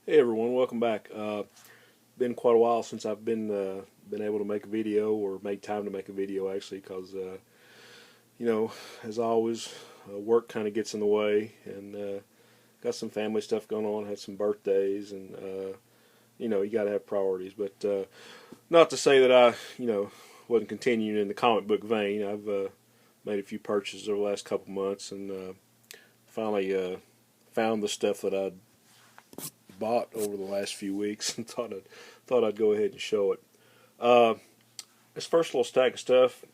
Hey everyone, welcome back. Been quite a while since I've been able to make a video or make time to make a video actually, because as always, work kind of gets in the way, and got some family stuff going on. Had some birthdays, and you got to have priorities. But not to say that I wasn't continuing in the comic book vein. I've made a few purchases over the last couple months, and finally found the stuff that I bought over the last few weeks, and thought I'd go ahead and show it. This first little stack of stuff,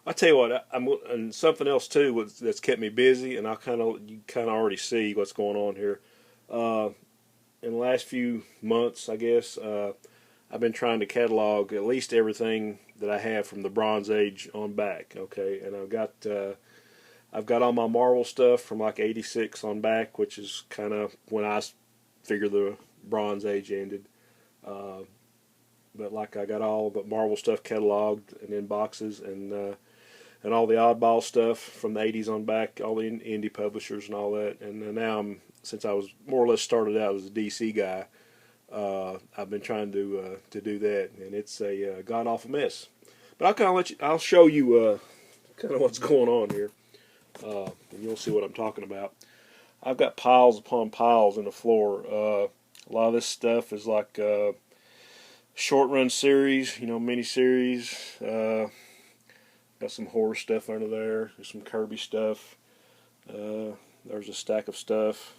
I tell you what, and something else too that's kept me busy, and you kind of already see what's going on here. In the last few months, I guess, I've been trying to catalog at least everything that I have from the Bronze Age on back. Okay, and I've got all my Marvel stuff from like '86 on back, which is kind of when I figure the Bronze Age ended. But like, I got all the Marvel stuff cataloged and in boxes, and all the oddball stuff from the '80s on back, all the indie publishers and all that. And now since I was more or less started out as a DC guy, I've been trying to do that, and it's a god awful mess. But I'll show you kind of what's going on here, and you'll see what I'm talking about. I've got piles upon piles in the floor. A lot of this stuff is like short run series, mini series. Got some horror stuff under there. There's some Kirby stuff. There's a stack of stuff.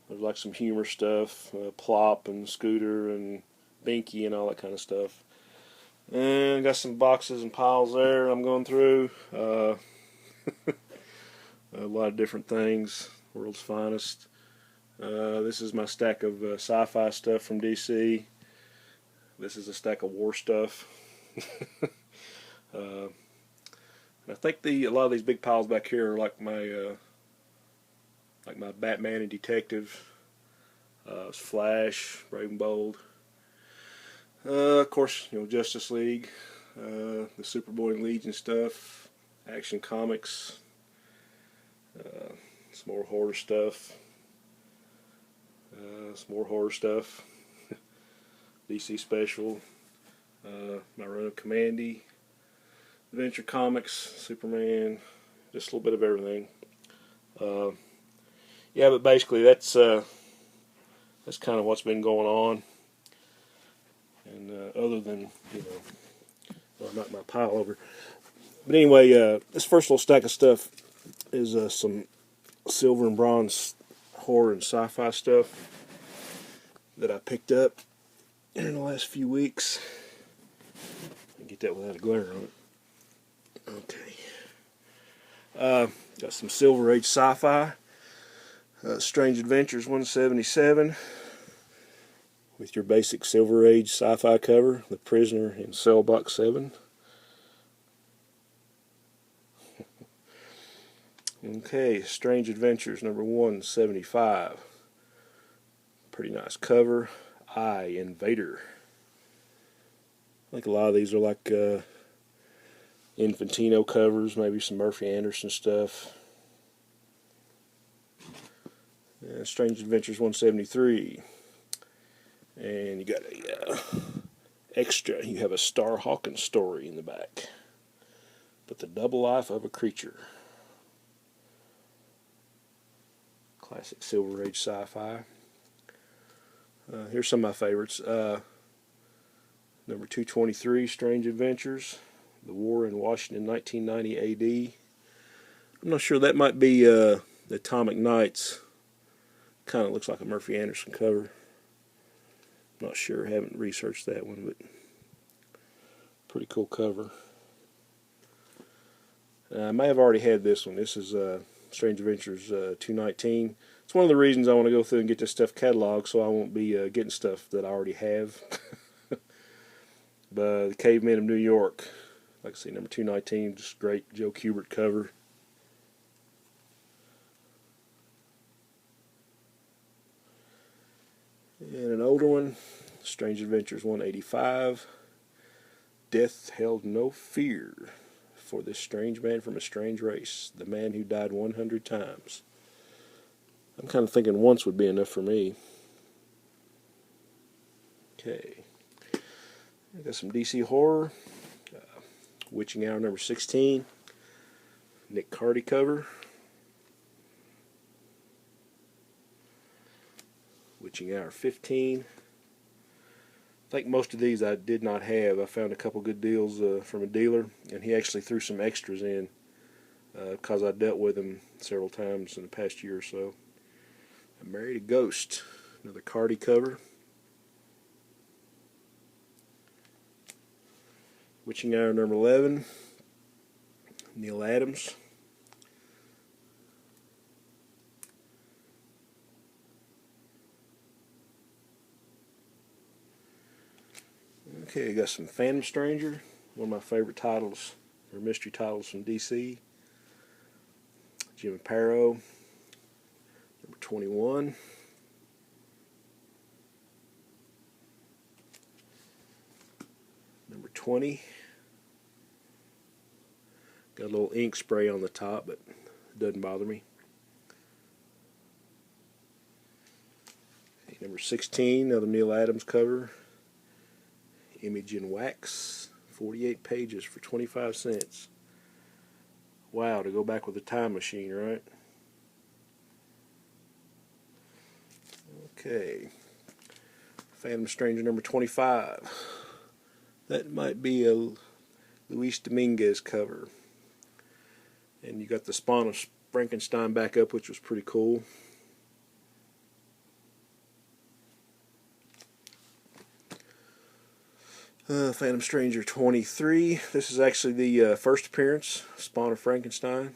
There's like some humor stuff, Plop and Scooter and Binky and all that kind of stuff. And got some boxes and piles there I'm going through. A lot of different things. World's Finest. This is my stack of sci-fi stuff from DC. This is a stack of war stuff. I think a lot of these big piles back here are like my Batman and Detective, Flash, Brave and Bold. Of course, Justice League, the Superboy and Legion stuff, Action Comics. Some more horror stuff. DC Special. My run of Commandy. Adventure Comics. Superman. Just a little bit of everything. Yeah, but basically that's kind of what's been going on. And other than knock my pile over. But anyway, this first little stack of stuff is some silver and bronze horror and sci-fi stuff that I picked up in the last few weeks. Get that without a glare on it. Okay. Got some Silver Age sci-fi. Strange Adventures 177 with your basic Silver Age sci-fi cover, The Prisoner in Cell Block 7. Okay, Strange Adventures number 175. Pretty nice cover. Invader. I think a lot of these are like Infantino covers, maybe some Murphy Anderson stuff. Strange Adventures 173. And you got a extra. You have a Star Hawkins story in the back. But the double life of a creature. Classic Silver Age sci-fi. Here's some of my favorites. Number 223, Strange Adventures. The War in Washington, 1990 A.D. I'm not sure. That might be the Atomic Knights. Kind of looks like a Murphy Anderson cover. Not sure. Haven't researched that one, but pretty cool cover. I may have already had this one. This is Strange Adventures 219. It's one of the reasons I want to go through and get this stuff cataloged, so I won't be getting stuff that I already have. But The Cavemen of New York, like I say, number 219, just great Joe Kubert cover. And an older one, Strange Adventures 185. Death held no fear for this strange man from a strange race, the man who died 100 times. I'm kind of thinking once would be enough for me. Okay. I got some DC horror. Witching Hour number 16. Nick Cardy cover. Witching Hour 15. I think most of these I did not have. I found a couple good deals from a dealer, and he actually threw some extras in because I dealt with him several times in the past year or so. I Married a Ghost, another Cardy cover. Witching Hour number 11, Neil Adams. Okay, got some Phantom Stranger, one of my favorite titles, or mystery titles from DC. Jim Aparo, number 21. Number 20. Got a little ink spray on the top, but it doesn't bother me. Okay, number 16, another Neil Adams cover. Image in wax, 48 pages for 25 cents. Wow, to go back with a time machine, right? Okay. Phantom Stranger number 25. That might be a Luis Dominguez cover. And you got the Spawn of Frankenstein back up, which was pretty cool. Phantom Stranger 23. This is actually the first appearance, Spawn of Frankenstein.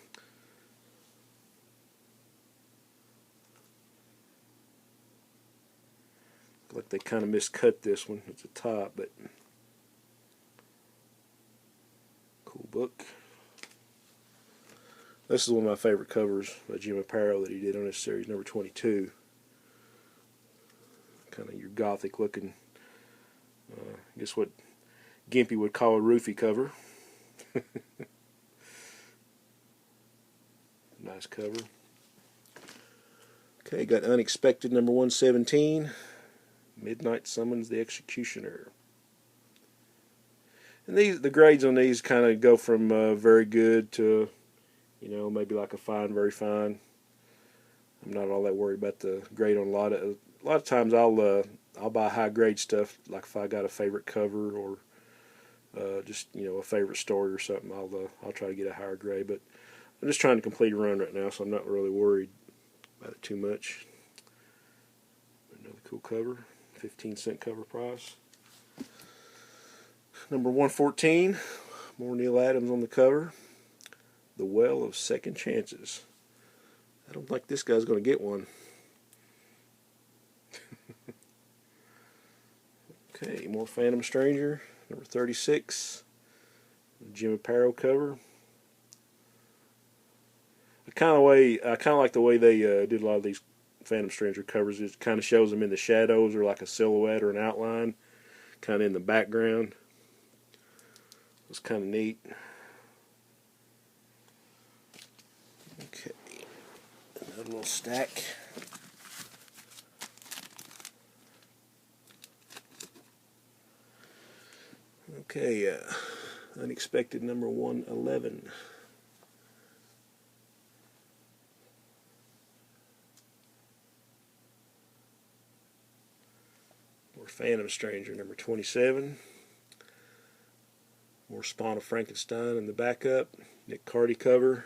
Look like they kind of miscut this one at the top, but cool book. This is one of my favorite covers by Jim Aparo that he did on this series, number 22. Kind of your gothic looking, I guess what Gimpy would call a roofie cover. Nice cover. Okay, got Unexpected number 117. Midnight Summons the Executioner. And the grades on these kind of go from very good to, maybe like a fine, very fine. I'm not all that worried about the grade on a lot of times I'll buy high grade stuff, like if I got a favorite cover or just a favorite story or something. I'll try to get a higher grade, but I'm just trying to complete a run right now, so I'm not really worried about it too much. Another cool cover, 15-cent cover price. Number 114, more Neil Adams on the cover. The Well of Second Chances. I don't think this guy's going to get one. Okay, more Phantom Stranger, number 36. Jim Aparo cover. I kind of like the way they did a lot of these Phantom Stranger covers. It kind of shows them in the shadows or like a silhouette or an outline, kind of in the background. It's kind of neat. Okay, another little stack. Okay, Unexpected number 111. More Phantom Stranger number 27. More Spawn of Frankenstein in the backup. Nick Cardy cover.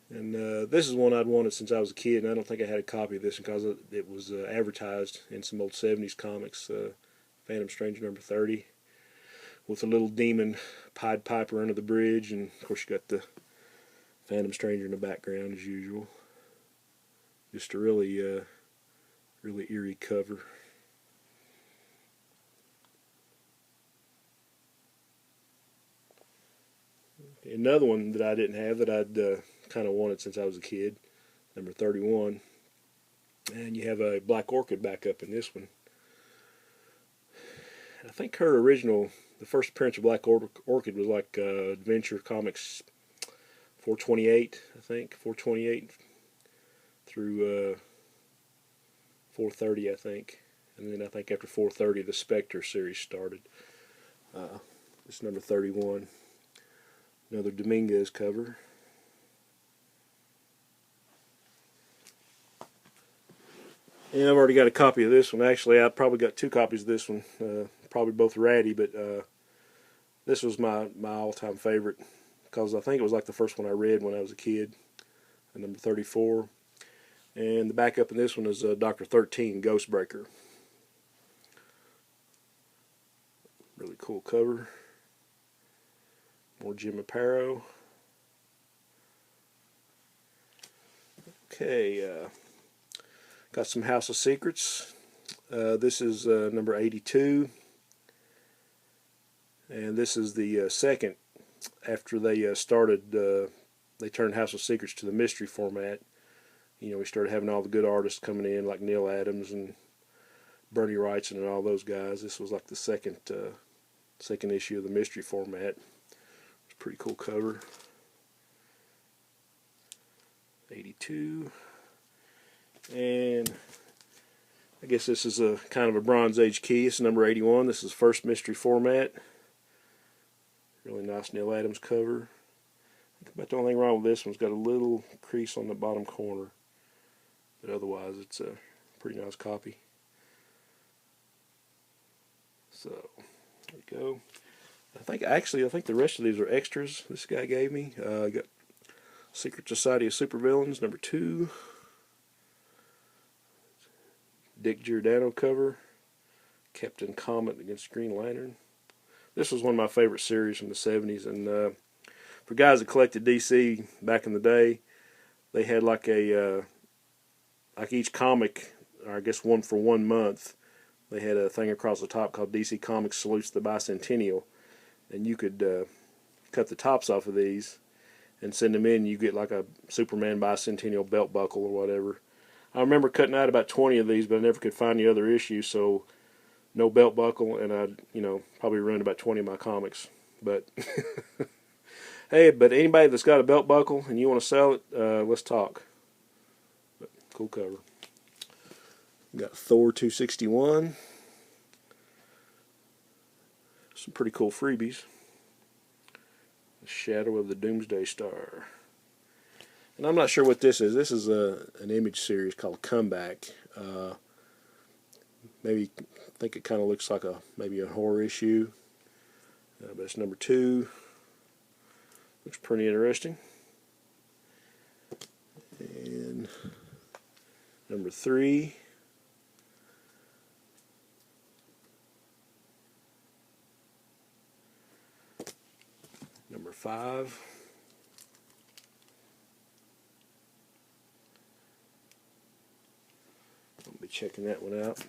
And this is one I'd wanted since I was a kid, and I don't think I had a copy of this because it was advertised in some old 70s comics. Phantom Stranger number 30, with a little demon Pied Piper under the bridge, and of course you got the Phantom Stranger in the background as usual. Just a really eerie cover. Another one that I didn't have that I'd kind of wanted since I was a kid, number 31. And you have a Black Orchid backup in this one. I think her original, the first appearance of Black Orchid was like Adventure Comics 428, I think, 428 through 430, I think. And then I think after 430, the Spectre series started. It's number 31. Another Dominguez cover. And I've already got a copy of this one. Actually, I probably got two copies of this one. Probably both ratty, but this was my all-time favorite because I think it was like the first one I read when I was a kid. Number 34. And the backup in this one is Dr. 13, Ghostbreaker. Really cool cover. More Jim Aparo. Okay, got some House of Secrets. This is number 82. And this is the second after they started, they turned House of Secrets to the mystery format. You know, we started having all the good artists coming in, like Neil Adams and Bernie Wrightson and all those guys. This was like the second issue of the mystery format. It's a pretty cool cover. 82. And I guess this is a kind of a Bronze Age key. It's number 81. This is first mystery format. Really nice Neil Adams cover. I think about the only thing wrong with this one's got a little crease on the bottom corner. But otherwise, it's a pretty nice copy. So, there you go. I think the rest of these are extras this guy gave me. I got Secret Society of Supervillains, number 2. Dick Giordano cover. Captain Comet against Green Lantern. This was one of my favorite series from the 70s, and for guys that collected DC back in the day, they had like like each comic, or I guess one for 1 month, they had a thing across the top called DC Comics Salutes the Bicentennial, and you could cut the tops off of these and send them in. You get like a Superman Bicentennial belt buckle or whatever. I remember cutting out about 20 of these, but I never could find the other issues, so no belt buckle, and I, probably ruined about 20 of my comics. But hey, but anybody that's got a belt buckle and you want to sell it, let's talk. But cool cover. We got Thor 261. Some pretty cool freebies. The Shadow of the Doomsday Star. And I'm not sure what this is. This is an image series called Comeback. Maybe I think it kind of looks like maybe a horror issue. But it's number 2. Looks pretty interesting. And number 3. Number 5. I'll be checking that one out.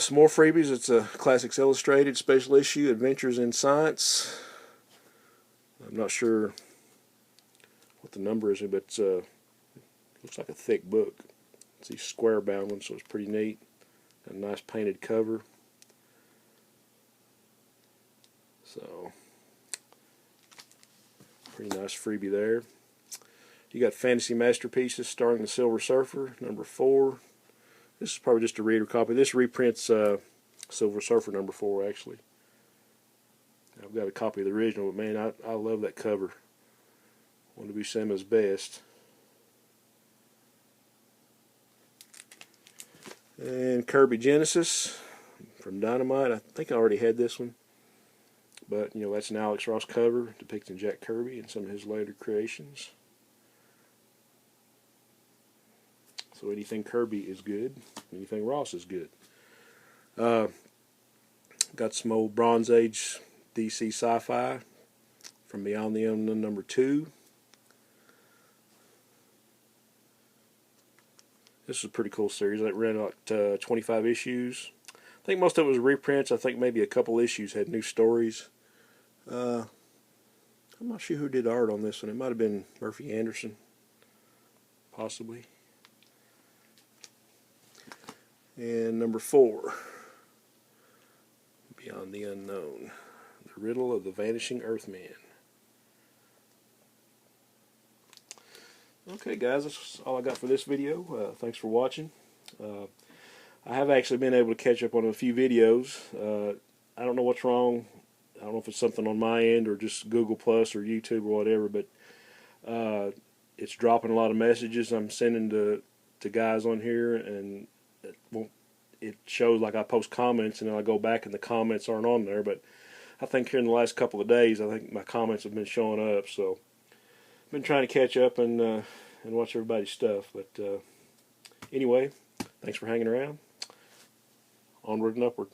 Some more freebies. It's a Classics Illustrated special issue, Adventures in Science. I'm not sure what the number is, but it looks like a thick book. It's these square bound ones, so it's pretty neat. Got a nice painted cover. So, pretty nice freebie there. You got Fantasy Masterpieces starring the Silver Surfer, number 4. This is probably just a reader copy. This reprints Silver Surfer number 4, actually. I've got a copy of the original, but man, I love that cover. Want to be Sema's best. And Kirby Genesis from Dynamite. I think I already had this one. But, that's an Alex Ross cover depicting Jack Kirby and some of his later creations. So anything Kirby is good. Anything Ross is good. Got some old Bronze Age DC Sci-Fi from Beyond the Unknown number 2. This is a pretty cool series. It ran like 25 issues. I think most of it was reprints. I think maybe a couple issues had new stories. I'm not sure who did art on this one. It might have been Murphy Anderson, possibly. And number 4, Beyond the Unknown, The Riddle of the Vanishing Earthman. Okay, guys, that's all I got for this video. Thanks for watching. I have actually been able to catch up on a few videos. I don't know what's wrong. I don't know if it's something on my end or just Google Plus or YouTube or whatever, but it's dropping a lot of messages I'm sending to guys on here, and it shows like I post comments and then I go back and the comments aren't on there. But I think here in the last couple of days, I think my comments have been showing up. So I've been trying to catch up and watch everybody's stuff. But anyway, thanks for hanging around. Onward and upward.